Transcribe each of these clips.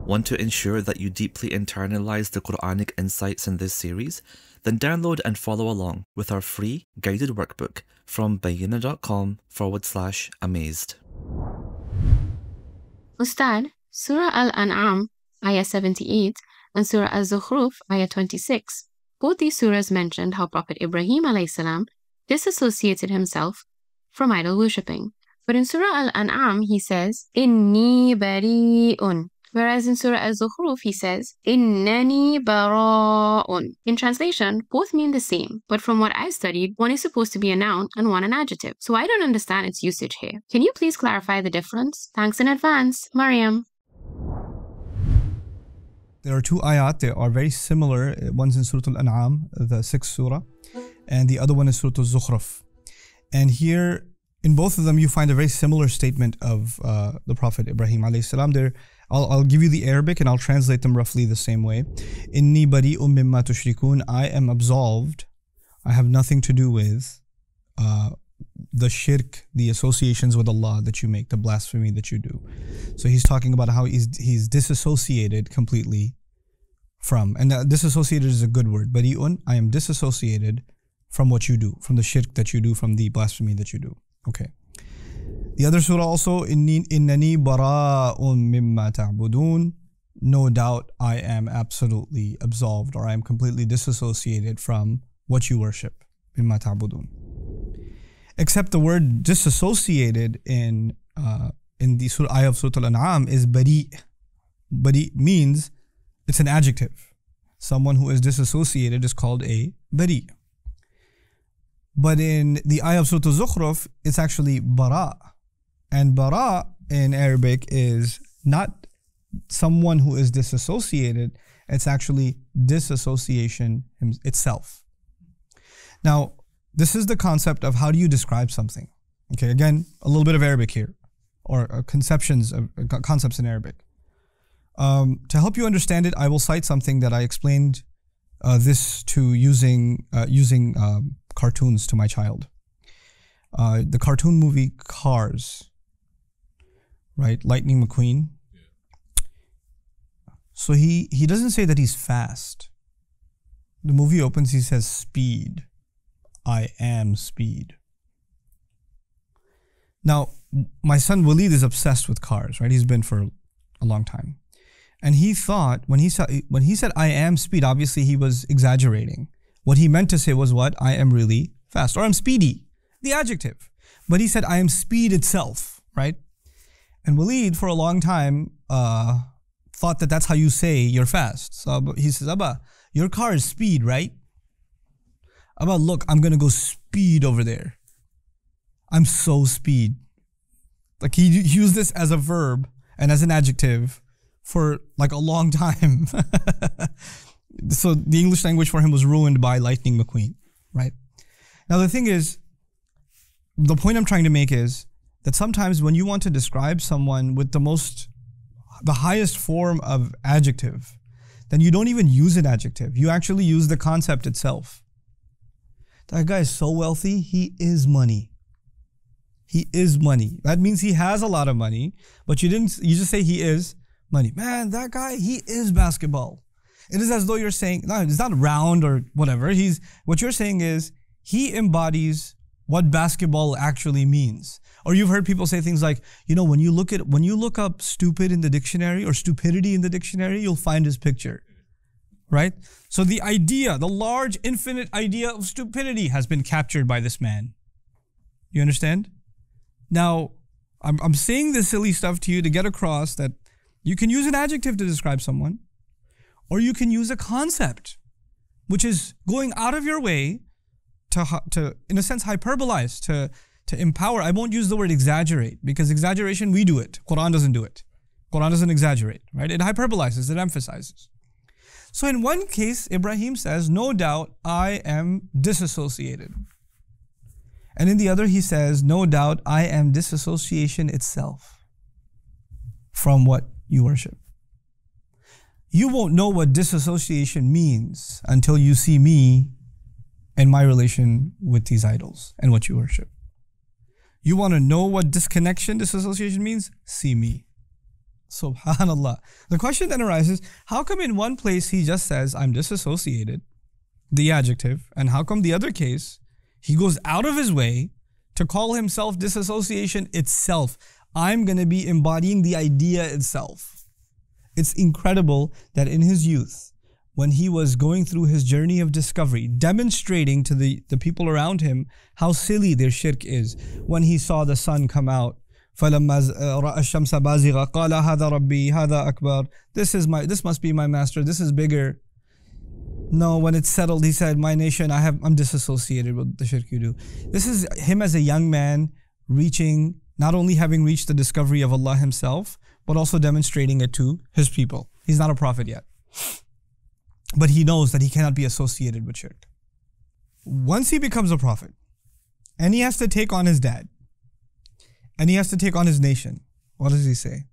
Want to ensure that you deeply internalize the Quranic insights in this series? Then download and follow along with our free guided workbook from bayyinah.com/amazed. Ustad, Surah Al-An'am, Ayah 78, and Surah Al-Zukhruf, Ayah 26. Both these surahs mentioned how Prophet Ibrahim a.s. disassociated himself from idol worshipping. But in Surah Al-An'am, he says, Inni bari'un. Whereas in Surah Al-Zukhruf, he says, Innani bara'un. In translation, both mean the same, but from what I studied, one is supposed to be a noun and one an adjective. So I don't understand its usage here. Can you please clarify the difference? Thanks in advance, Mariam. There are two ayat that are very similar. One's in Surah Al-An'am, the 6th surah, and the other one is Surah Al-Zukhruf. And here, in both of them, you find a very similar statement of the Prophet Ibrahim a.s. I'll give you the Arabic and I'll translate them roughly the same way. Inni bari'un mimma tushrikun. I am absolved. I have nothing to do with the shirk, the associations with Allah that you make, the blasphemy that you do. So he's talking about how he's disassociated completely from, and disassociated is a good word. Bari'un, I am disassociated from what you do, from the shirk that you do, from the blasphemy that you do. Okay. The other surah also, Innani bara'un mimma ta'budun. No doubt I am absolutely absolved, or I am completely disassociated from what you worship. Mimma ta'budun. Except the word disassociated in the ayah of Surah Al-An'am is bari'. Bari' means it's an adjective. Someone who is disassociated is called a bari'. But in the ayah of Surah Al-Zukhruf, it's actually bara'. And bara' in Arabic is not someone who is disassociated, it's actually disassociation itself. Now, this is the concept of how do you describe something. Okay, again, a little bit of Arabic here, or concepts in Arabic. To help you understand it, I will cite something that I explained this to using cartoons to my child. The cartoon movie Cars, right? Lightning McQueen. Yeah. So he doesn't say that he's fast. The movie opens, he says speed. I am speed. Now, my son Walid is obsessed with cars, right? He's been for a long time. And he thought, when he said I am speed, obviously he was exaggerating. What he meant to say was what? I am really fast, or I'm speedy, the adjective. But he said I am speed itself, right? And Walid, for a long time, thought that that's how you say you're fast. So he says, Abba, your car is speed, right? Abba, look, I'm going to go speed over there. I'm so speed. Like he used this as a verb and as an adjective for like a long time. So the English language for him was ruined by Lightning McQueen, right? Now the thing is, the point I'm trying to make is that sometimes when you want to describe someone with the highest form of adjective, then you don't even use an adjective. You actually use the concept itself. That guy is so wealthy, he is money. He is money. That means he has a lot of money, but you just say he is money. Man, that guy, he is basketball. It is as though you're saying, no, it's not round or whatever. What you're saying is he embodies what basketball actually means. Or you've heard people say things like, you know, when you look up stupid in the dictionary or stupidity in the dictionary, you'll find his picture, right? So the idea, the large infinite idea of stupidity has been captured by this man. You understand? Now, I'm saying this silly stuff to you to get across that you can use an adjective to describe someone, or you can use a concept, which is going out of your way to in a sense, hyperbolize, to empower. I won't use the word exaggerate, because exaggeration, we do it. Quran doesn't do it. Quran doesn't exaggerate, right? It hyperbolizes, it emphasizes. So in one case, Ibrahim says, no doubt I am disassociated. And in the other, he says, no doubt I am disassociation itself from what you worship. You won't know what disassociation means until you see me and my relation with these idols and what you worship. You want to know what disconnection, disassociation means? See me. Subhanallah. The question then arises, how come in one place he just says, I'm disassociated, the adjective, and how come the other case, he goes out of his way to call himself disassociation itself? I'm going to be embodying the idea itself. It's incredible that in his youth, when he was going through his journey of discovery, demonstrating to the people around him how silly their shirk is, when he saw the sun come out, فَلَمَّا رَأَى الشَّمْسَ بَازِغَةً قَالَ هَذَا رَبِّي هَذَا أَكْبَرُ. This must be my master, this is bigger. No, when it's settled, he said, my nation, I'm disassociated with the shirk you do. This is him as a young man reaching, not only having reached the discovery of Allah himself, but also demonstrating it to his people. He's not a prophet yet. But he knows that he cannot be associated with shirk. Once he becomes a prophet, and he has to take on his dad, and he has to take on his nation, what does he say?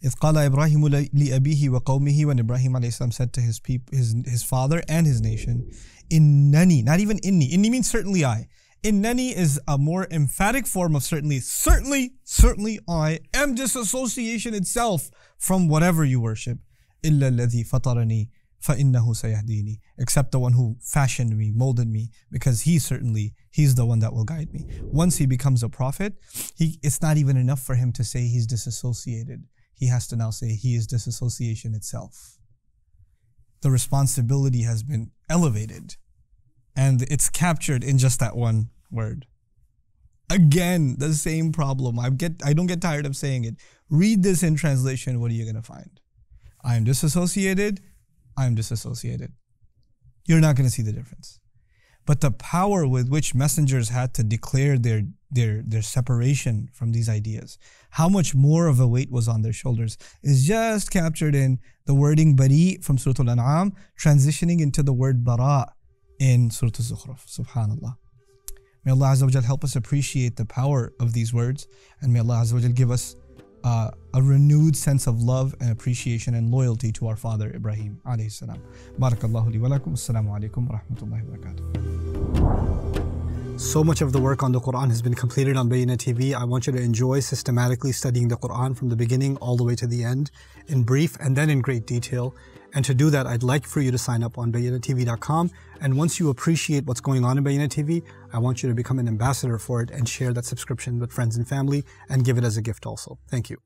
إِذْ قَالَ إِبْرَاهِيمُ لِأَبِيهِ وَقَوْمِهِ, when Ibrahim ﷺ said to his people, his father and his nation, إِنَّنِي, not even inni. Inni means certainly I. Innani is a more emphatic form of certainly. Certainly I am disassociation itself from whatever you worship. إِلَّا الَّذِي فَطَرَنِي فَإِنَّهُ سَيَهْدِينِي. Except the one who fashioned me, molded me, because he's the one that will guide me. Once he becomes a prophet, it's not even enough for him to say he's disassociated. He has to now say he is disassociation itself. The responsibility has been elevated, and it's captured in just that one word. Again, the same problem. I don't get tired of saying it. Read this in translation. What are you going to find? I am disassociated. I am disassociated. You're not going to see the difference. But the power with which messengers had to declare their separation from these ideas, how much more of a weight was on their shoulders, is just captured in the wording bari from Surah Al-An'am, transitioning into the word bara in Surah Al-Zukhruf. Subhanallah. May Allah Azza wa Jal help us appreciate the power of these words, and may Allah Azza wa Jal give us a renewed sense of love and appreciation and loyalty to our father Ibrahim alayhi salam. Barakallahu li wa lakum. Assalamu alaikum wa rahmatullahi wa barakatuh. So much of the work on the Quran has been completed on Bayyinah TV. I want you to enjoy systematically studying the Quran from the beginning all the way to the end, in brief and then in great detail. And to do that, I'd like for you to sign up on BayyinahTV.com. And once you appreciate what's going on in Bayyinah TV, I want you to become an ambassador for it and share that subscription with friends and family and give it as a gift also. Thank you.